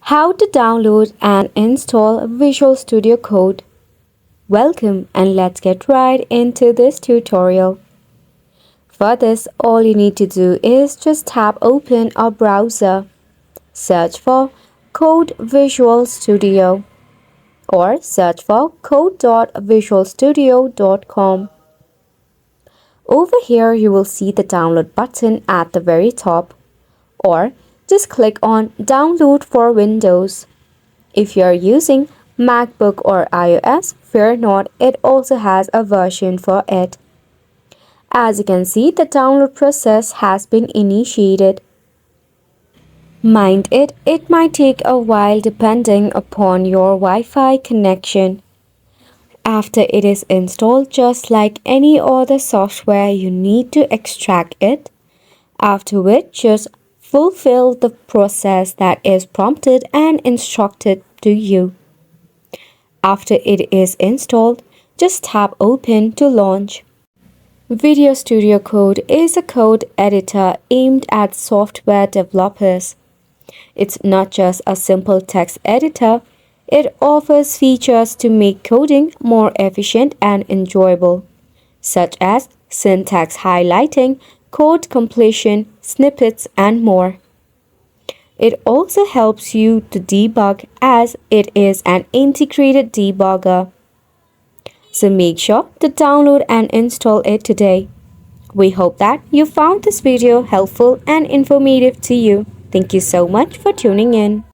How to download and install Visual Studio Code. Welcome and let's get right into this tutorial. For this, all you need to do is just tap open a browser, search for Code Visual Studio or search for code.visualstudio.com. Over here you will see the download button at the very top, or just click on Download for Windows. If you are using MacBook or iOS, fear not, it also has a version for it. As you can see, the download process has been initiated. Mind it might take a while depending upon your Wi-Fi connection. After it is installed, just like any other software, you need to extract it, after which just fulfill the process that is prompted and instructed to you. After it is installed, just tap Open to launch. Video Studio Code is a code editor aimed at software developers. It's not just a simple text editor, it offers features to make coding more efficient and enjoyable, such as syntax highlighting, code completion, snippets, and more. It also helps you to debug as it is an integrated debugger. So make sure to download and install it today. We hope that you found this video helpful and informative to you. Thank you so much for tuning in.